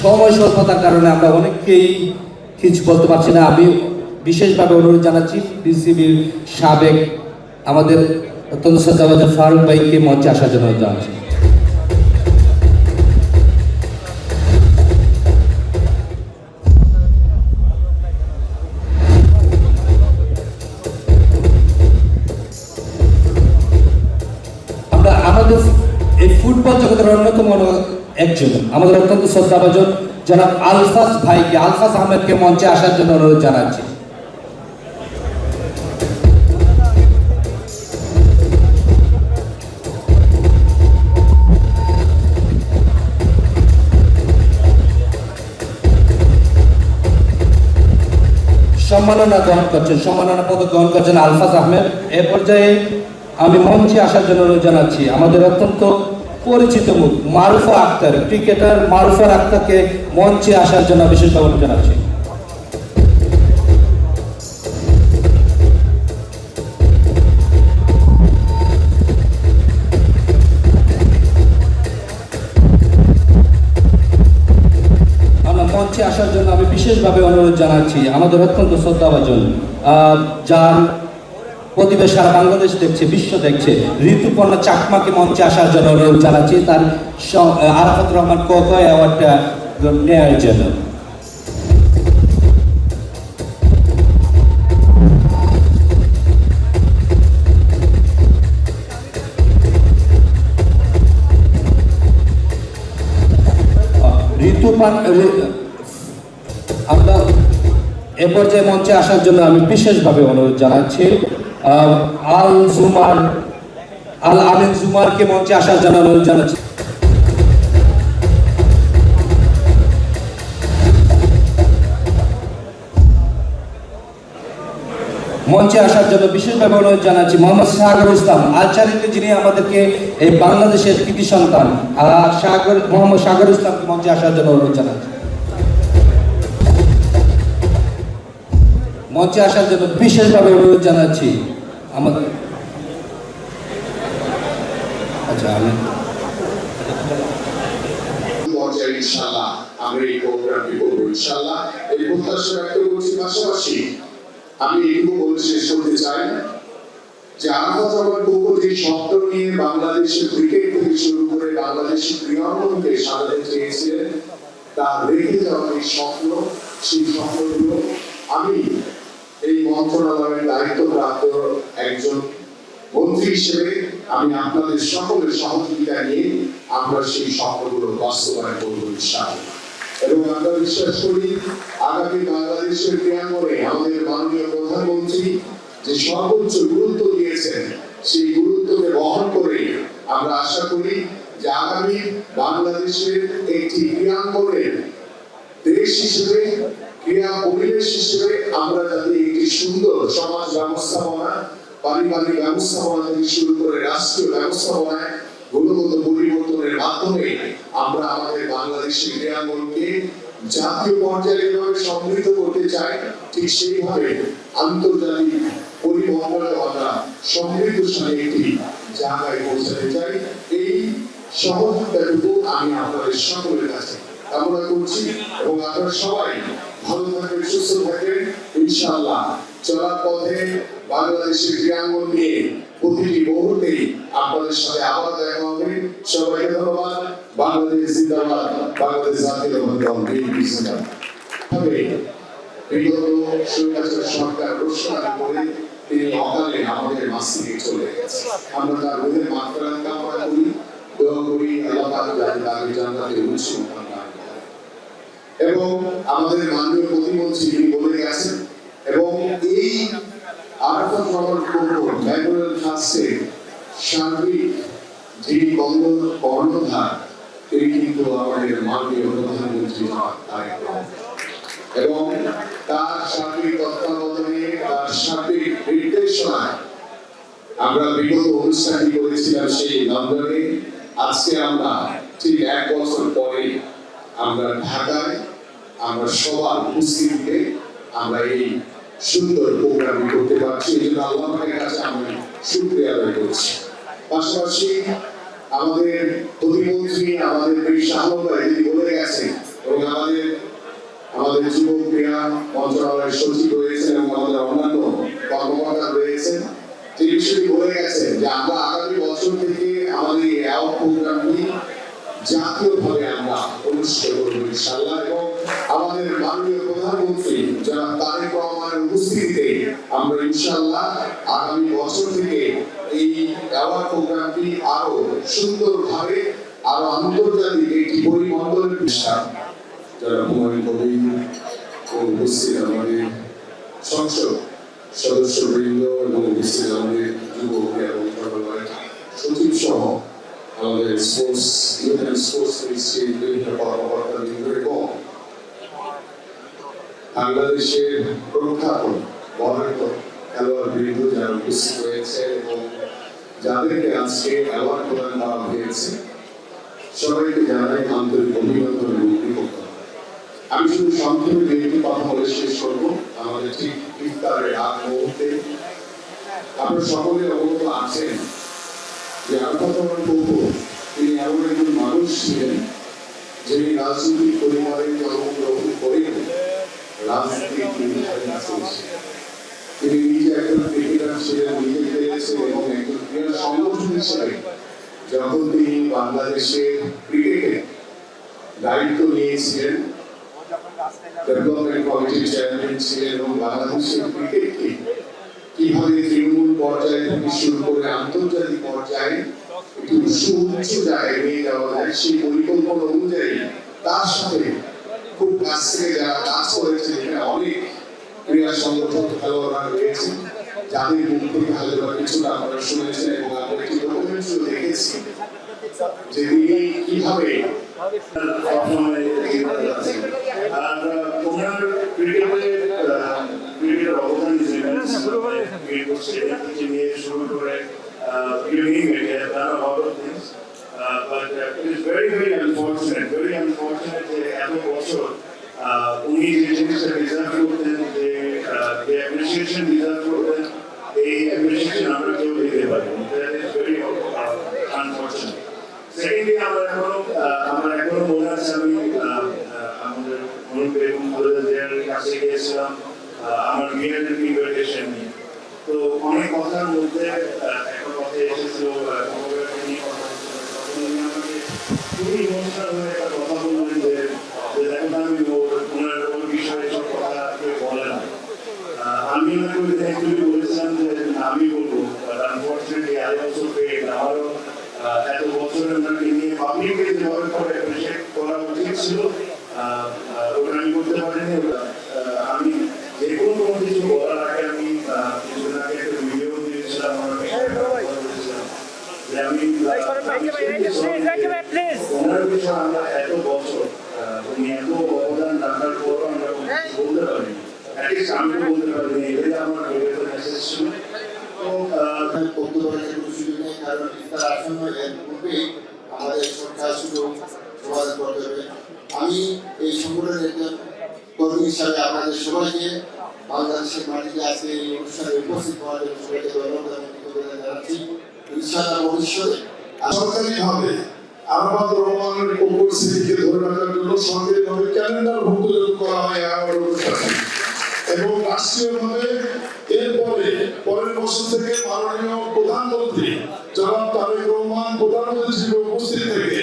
সময় স্বল্পতার কারণে আমরা অনেককেই কিছু বলতে পারছি না। আমি বিশেষভাবে অনুরোধ জানাচ্ছি বিসিবির সাবেক আমাদের অত্যন্ত শ্রদ্ধাভাজন ফারুক ভাইকে মঞ্চে আসার জন্য জানাচ্ছি। আমাদের এই ফুটবল জগতের অন্যতম একজন আমাদের অত্যন্ত শ্রদ্ধাভাজন জনাব আলফাজ ভাইকে, আলফাজ আহমেদকে মঞ্চে আসার জন্য অনুরোধ জানাচ্ছি। সম্মাননা পদক গ্রহণ করছেন আলফাজ আহমেদ। এ পর্যায়ে আমি মঞ্চে আসার জন্য অনুরোধ জানাচ্ছি আমাদের অত্যন্ত পরিচিত মুখ মারুফা আক্তার, ক্রিকেটার মারুফা আক্তারকে মঞ্চে আসার জন্য বিশেষভাবে অনুরোধ জানাচ্ছি। মঞ্চে আসার জন্য আমি বিশেষভাবে অনুরোধ জানাচ্ছি আমাদের অত্যন্ত শ্রদ্ধাভাজন যার প্রতিভা সারা বাংলাদেশ দেখছে, বিশ্ব দেখছে, ঋতুপর্ণা চাকমাকে মঞ্চে আসার জন্য অনুরোধ জানাচ্ছি তার আরাফাত রহমান কোকয় অ্যাওয়ার্ডটা নেওয়ার জন্য। আমরা এ পর্যায়ে মঞ্চে আসার জন্য আমি বিশেষভাবে অনুরোধ জানাচ্ছি আল আমিন জুমারকে মঞ্চে আসার জন্য অনুরোধ জানাচ্ছি। মঞ্চে আসার জন্য বিশেষভাবে অনুরোধ জানাচ্ছি মোহাম্মদ সাগর ইসলাম আচারিতে, যিনি আমাদেরকে এই বাংলাদেশের কৃতি সন্তান মোহাম্মদ সাগর ইসলামকে মঞ্চে আসার জন্য অনুরোধ জানাচ্ছি। মঞ্চে আসার জন্য বিশেষভাবে অনুরোধ জানাচ্ছি আমাদের ইনশাআল্লাহ আমরা এই প্রোগ্রামটি করব ইনশাআল্লাহ। এই প্রত্যাশা ব্যক্ত করছি, পাশাপাশি আমি এটুকু বলে শেষ করতে চাই যে আরাফাত রহমান কোকো যে স্বপ্ন নিয়ে বাংলাদেশের ক্রিকেট থেকে শুরু করে বাংলাদেশের ক্রীড়াঙ্গনকে সাজাতে চেয়েছিলেন, তার রেখে যাওয়া এই স্বপ্ন, সেই স্বপ্নগুলো আমি এই মন্ত্রণালয়ের দায়িত্বপ্রাপ্ত একজন মন্ত্রী হিসেবে আমি আপনাদের সকলের সহযোগিতা নিয়ে আমরা সেই স্বপ্নগুলো বাস্তবায়ন করবো ইনশাআল্লাহ। এবং আমরা বিশ্বাস করি আগামী বাংলাদেশের ক্রীড়াঙ্গনে আমাদের মাননীয় প্রধানমন্ত্রী যে সর্বোচ্চ গুরুত্ব দিয়েছেন, সেই গুরুত্বকে বহন করে আমরা আশা করি যে আগামী বাংলাদেশের একটি ক্রীড়াঙ্গনের দেশ হিসেবে, ক্রীড়া পরিবেশ হিসেবে আমরা যাতে একটি সুন্দর সমাজ ব্যবস্থাপনা, পারিবারিক ব্যবস্থাপনা থেকে শুরু করে রাষ্ট্রীয় ব্যবস্থাপনায় গুণগত পরিবর্তনের মাধ্যমে আমরা আমাদের বাংলাদেশের ক্রীড়াঙ্গনকে জাতীয় পর্যায়ে যেভাবে সমৃদ্ধ করতে চাই, ঠিক সেইভাবে আন্তর্জাতিক পরিমণ্ডলে আমরা সমৃদ্ধশালী একটি জায়গায় পৌঁছাতে চাই। এই সহযোগিতাটুকু আমি আপনাদের সকলের কাছে কামনা করছি এবং আপনারা সবাই ভালো থাকবেন, সুস্থ থাকবেন ইনশাআল্লাহ। চলার পথে বাংলাদেশের ক্রীড়াঙ্গন নিয়ে প্রতিটি মুহূর্তে আপনাদের সাথে আবার দেখা হবে। সবাইকে ধন্যবাদ। বাংলাদেশ জিন্দাবাদ, বাংলাদেশ জাতীয়তাবাদী দল বিএনপি জিন্দাবাদ। বিগত স্বৈরাচার সরকার ঘোষণা করে তিনি অকালে আমাদের মাঝ থেকে চলে গেছে। আমরা তার রোগের মাত্রা কামনা করি, দোয়া করি আল্লাহ পাক যাতে তাকে জান্নাতে উচ্চ মুকাম দান করেন। এবং আমাদের মাননীয় প্রতিমন্ত্রী তিনি বলে গেছেন, এবং এই আরাফাত রহমান কোকো মেমোরিয়াল ট্রাস্টের সার্বিক যিনি কর্ণধার, তিনি কিন্তু আমাদের মাননীয় প্রধানমন্ত্রী তারেক রহমান, এবং তার সার্বিক তত্ত্বাবধানে, তার সার্বিক নির্দেশনায় আমরা বিগত অনুষ্ঠানটি করেছিলাম সেই লন্ডনে। আজকে আমরা ঠিক 1 বছর পরে আমরা ঢাকায় আমরা সবার উপস্থিতিতে আমরা এই সুন্দর প্রোগ্রাম করতে পারছি। এই জন্য আল্লাহর কাছে আমি শুকরিয়া আদায় করছি। পাশাপাশি আমাদের প্রতিমন্ত্রী আমাদের বীর শাহ ভাই তিনি বলে গেছেন, এবং আমাদের যুব ক্রীড়া মন্ত্রণালয়ের সচিব রয়েছেন এবং আমাদের অন্যান্য কর্মকর্তা রয়েছেন, যে বিষয়টি বলে গেছেন যে আমরা আগামী বছর থেকে আমাদের এই অ্যাওয়ার্ড প্রোগ্রামটি জাতীয়ভাবে আমরা অনুষ্ঠিত করবো ইনশাআল্লাহ। এবং আমাদের মাননীয় প্রধানমন্ত্রী যারা তারেক রহমানের উপস্থিতিতে আমরা ইনশাআল্লাহ আগামী বছর থেকে এই অ্যাওয়ার্ড প্রোগ্রামটি আরো সুন্দরভাবে আরো আন্তর্জাতিক একটি পরিমণ্ডলের বিষয় যারা হুমায়ুন কবির উপস্থিত আমাদের সংসদ সদস্যবৃন্দ এবং উপস্থিত আমাদের যুব ক্রীড়া মন্ত্রণালয়ের সচিব সহ আমাদের স্পোর্টস ইউথ অ্যান্ড স্পোর্টস মিনিস্ট্রির বিভিন্ন কর্মকর্তাবৃন্দ এবং বাংলাদেশের প্রখ্যাত বরেণ্য খেলোয়াড়বৃন্দ যারা উপস্থিত হয়েছে এবং যাদেরকে আজকে অ্যাওয়ার্ড প্রদান করা হয়েছে, সবাইকে জানাই আন্তরিক অভিনন্দন এবং কৃতজ্ঞতা। আমি শুধু সংক্ষেপে দুইটি কথা বলে শেষ করবো। আমাদের ঠিক ইফতারের আগ মুহূর্তে আপনারা সকলে অবগত আছেন যে আরাফাত রহমান কোকো তিনি এমন একজন মানুষ ছিলেন যিনি রাজনৈতিক পরিবারে জন্মগ্রহণ করে রাজনীতির তিনি নিজে একজন ক্রিকেটার ছিলেন, নিজে খেলেছেন এবং একজন ক্রীড়া সংগঠন হিসেবে যখন তিনি বাংলাদেশের ক্রিকেটে দায়িত্ব নিয়েছিলেন, ডেভেলপমেন্ট কমিটির চেয়ারম্যান ছিলেন এবং বাংলাদেশের ক্রিকেটকে কিভাবে তৃণমূল পর্যায়ে থেকে শুরু করে আন্তর্জাতিক পর্যায়ে একটু সুউচ্চ জায়গায় নিয়ে যাওয়া যায় সেই পরিকল্পনা অনুযায়ী তার সাথে খুব কাছ থেকে যারা কাজ করেছে, এখানে অনেক ক্রীড়া সংগঠন খেলোয়াড়রা রয়েছে যাদের মুখ থেকে হয়তো কিছুটা আপনারা শুনেছেন এবং আমরা একটি ডকুমেন্টারিও দেখেছি যে তিনি কিভাবে আর ওনার ক্রিকেটের অবদান নিয়ে শুরু করে you name it, he has done a lot of things. But it is very, very unfortunate যে এত বছর উনি যে জিনিসটা ডিজার্ভ করতেন, যে অ্যাপ্রিসিয়েশন ডিজার্ভ করতেন, এই অ্যাপ্রিসিয়েশন আমরা কেউ দিতে পারি। That is very unfortunate. Secondly, আমার এখনো মনে আছে আমি আমাদের মনোজ বেগম খালেদা জিয়ার কাছে গিয়েছিলাম আমার বিয়ের ইনভিটেশন নিয়ে। তো অনেক কথার মধ্যে একটা কথা এসেছিল নিয়ে কথা হচ্ছিল, তখন উনি আমাকে খুবই ইমোশনাল হয়ে একটা কথা বললেন যে দেখুন আমি ওর বিষয়ে সব কথা কেউ বলে না। আমি ওনাকে অ্যাকচুয়ালি বলেছিলাম যে আমি বলবো, but unfortunately I also fail. আমারও এত বছর ওনাকে নিয়ে পাবলিকলি যেভাবে করে অ্যাপ্রিশিয়েট করা উচিত ছিল ওটা আমি করতে পারিনি। আমি যে কোনো কিছু বলার আগে আমি কিছুদিন আগে একটা ভিডিও দিয়েছিলাম, যে আমি ওনার বিষয়ে আমরা এত বছর উনি এত অবদান রাখার পরও আমরা বলতে পারিনি, অ্যাটলিস্ট আমি বলতে পারিনি। এটাই আমার মেসেজ ছিল। তো বক্তব্য রাখার কোনো সুযোগ নেই, কারণ ইফতার আসন্ন এর পূর্বেই আমাদের সরকার সুযোগ সমাধান করতে হবে। আমি এই সংগঠনের একজন কর্মী হিসাবে আপনাদের সবাইকে বাংলাদেশের মাটিতে আজকে এই অনুষ্ঠানে উপস্থিত হওয়ার জন্য সবাইকে ধন্যবাদ এবং কৃতজ্ঞতা জানাচ্ছি। ইনশাআল্লাহ ভবিষ্যতে সরকারিভাবে আরাফাত রহমানের কোকোর স্মৃতিকে ধরে রাখার জন্য সরকারিভাবে ক্যালেন্ডার ভুক্ত করা হয় অ্যাওয়ার্ড অনুষ্ঠানে এবং রাষ্ট্রীয়ভাবে এরপরে পরের বছর থেকে মাননীয় প্রধানমন্ত্রী জনাব তারেক রহমান প্রধানমন্ত্রী হিসেবে উপস্থিত থেকে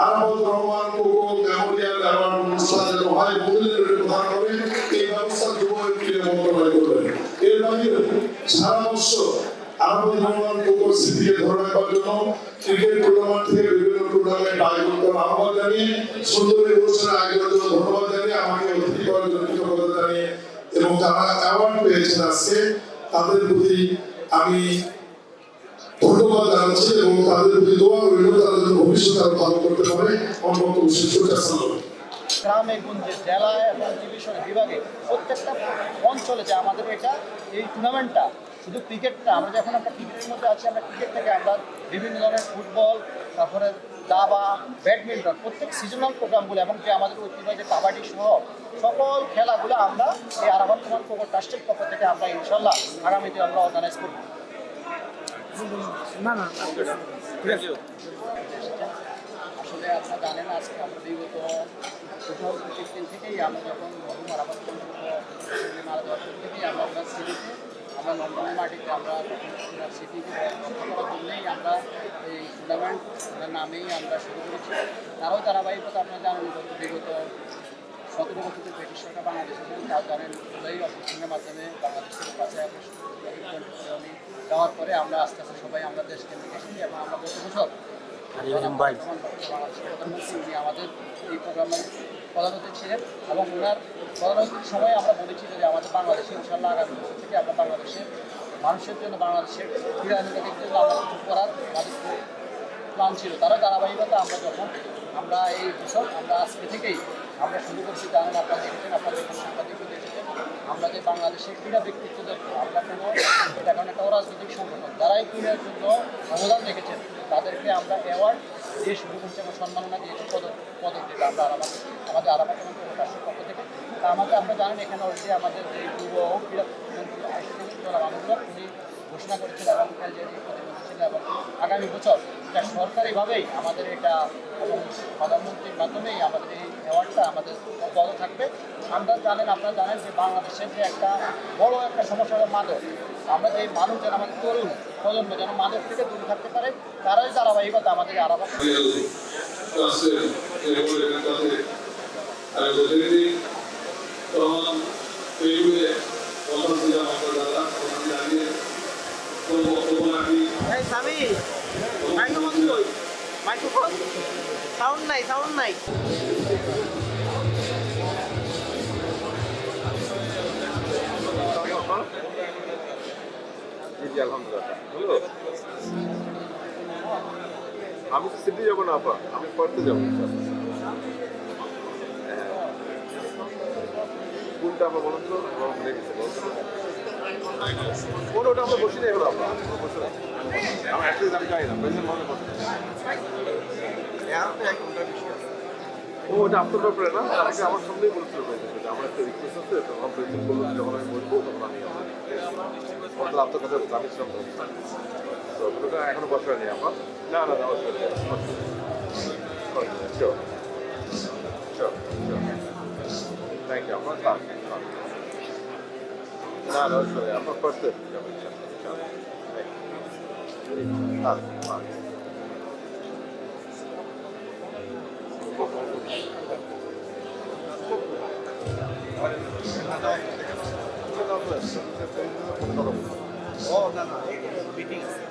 Arafat Rahman cocoa Memorial award অনুষ্ঠানের হয় বদলের প্রদান করে এই ব্যবস্থা যুব ক্রীড়া মন্ত্রণালয় করবেন। এর বাইরে সারা বছর আরাফাত রহমান কোকোর স্মৃতিকে ধরে রাখার জন্য ক্রিকেট টুর্নামেন্ট থেকে বিভিন্ন টুর্নামেন্ট আয়োজন করার আহ্বান জানিয়ে সুন্দর অনুষ্ঠানের আয়োজনের জন্য ধন্যবাদ জানিয়ে আমাকে অতিথি করার জন্য কৃতজ্ঞতা জানিয়ে এবং যারা অ্যাওয়ার্ড পেয়েছেন আজকে তাদের প্রতি আমি ধন্যবাদ জানাচ্ছি এবং তাদের প্রতি দোয়া রইল তারা যেন ভবিষ্যতে আরো ভালো করতে পারে। আমার বক্তব্য শেষ করছি। আসসালামু আলাইকুম। গ্রামে গঞ্জে জেলায় এবং ডিভিশনে বিভাগে প্রত্যেকটা অঞ্চলে যে আমাদের এটা এই টুর্নামেন্টটা শুধু ক্রিকেটটা, আমরা যখন আমরা ক্রিকেটের মধ্যে আছি, আমরা ক্রিকেট থেকে আমরা বিভিন্ন ধরনের ফুটবল, তারপরে দাবা, ব্যাডমিন্টন, প্রত্যেক সিজনাল প্রোগ্রামগুলো এবং যে আমাদের ঐতিহ্যবাহী কাবাডি সহ সকল খেলাগুলো আমরা এই আরাফাত রহমান কোকো ট্রাস্টের পক্ষ থেকে আমরা ইনশাল্লাহ আগামীতে আমরা অর্গানাইজ করব। আসলে আপনারা জানেন আজকে আমরা বিগত 2015 থেকেই আমরা যখন মারা যাওয়ার পর থেকেই আমরা ওনার সিটিতে আমরা লন্ডনের মাটিতে আমরা ওনার সিটিকে রক্ষা করার জন্যই আমরা এই টুর্নামেন্ট নামেই আমরা শুরু করেছি। তারাও ধারাবাহিকতা আপনারা জানেন বিগত 17 বছরের ব্রিটিশ সরকার বাংলাদেশে ছিলেন, তারা জানেন জুলাই অপারেশনের মাধ্যমে বাংলাদেশের কাছে উনি দেওয়ার পরে আমরা আস্তে আস্তে সবাই আমরা দেশকে নিয়ে এসেছি এবং আমরা গত বছর প্রধানমন্ত্রী উনি আমাদের এই প্রোগ্রামের প্রধান অতিথি ছিলেন এবং ওনার প্রধান অতিথির সময় আমরা বলেছি যে আমাদের বাংলাদেশে ইনশাল্লাহ আগামী বছর থেকে আমরা বাংলাদেশের মানুষের জন্য বাংলাদেশের ক্রীড়ানুরাগীর জন্য আমরা কিছু করার আমাদের প্ল্যান ছিল। তারা ধারাবাহিকতা আমরা যখন আমরা এই বছর আমরা আজকে থেকেই আমরা শুরু করছি, জানেন আপনারা দেখেছেন, আপনাদের সাংবাদিকও দেখেছেন, আমরা যে বাংলাদেশের ক্রীড়া ব্যক্তিত্বদের আমরা কোনো এটা কারণ একটা অরাজনৈতিক সংগঠন যারা এই ক্রীড়ার জন্য অবদান রেখেছেন তাদেরকে আমরা অ্যাওয়ার্ড দিয়ে শুরু করছি এবং সম্মাননা দিয়েছি পদক যেটা আমরা আমাদের আরামাত এবং রাষ্ট্রের পক্ষ থেকে। তা আমাদের আপনারা জানেন এখানে অলরেডি আমাদের যে যুব ক্রীড়া মানুষরা উনি ঘোষণা করেছিল এবং প্রতিমন্ত্রী ছিল এবং আগামী বছর এটা সরকারিভাবেই আমাদের এটা এবং প্রধানমন্ত্রীর মাধ্যমেই আমাদের এই অ্যাওয়ার্ডটা আমাদের বড় থাকবে। আপনারা জানেন যে বাংলাদেশের যে একটা বড় একটা সমস্যা হলো মাদক। আমরা যে মানুষ যেন আমাদের তরুণ প্রজন্ম যেন মাদক থেকে দূরে থাকতে পারে তারাই ধারাবাহিকতা আমাদের আরামাত মাইক্রোফোন সাউন্ড নাই জি আলহামদুলিল্লাহ হলো। আমি তো সিটি যাবো না আপা, আমি পড়তে যাবো। কোনটা আপা বলুন তো, ওটা আমরা বসি না এবার আপা, আমার অ্যাটলিস্ট আমি যাই না প্রেজেন্ট মনে করতে। ও ওটা আপনার ব্যাপারে না, আমাকে আমার সামনেই বলেছিল আমার একটা রিকোয়েস্ট আছে, তখন প্রেজেন্ট বললো যখন আমি বলবো তখন আমি আপনার কথা আমি ছিলাম তো ওটা এখনো বসা নেই আমার। না থ্যাংক ইউ আমার না অবশ্যই আপনার করতে ও না মিটিং আছে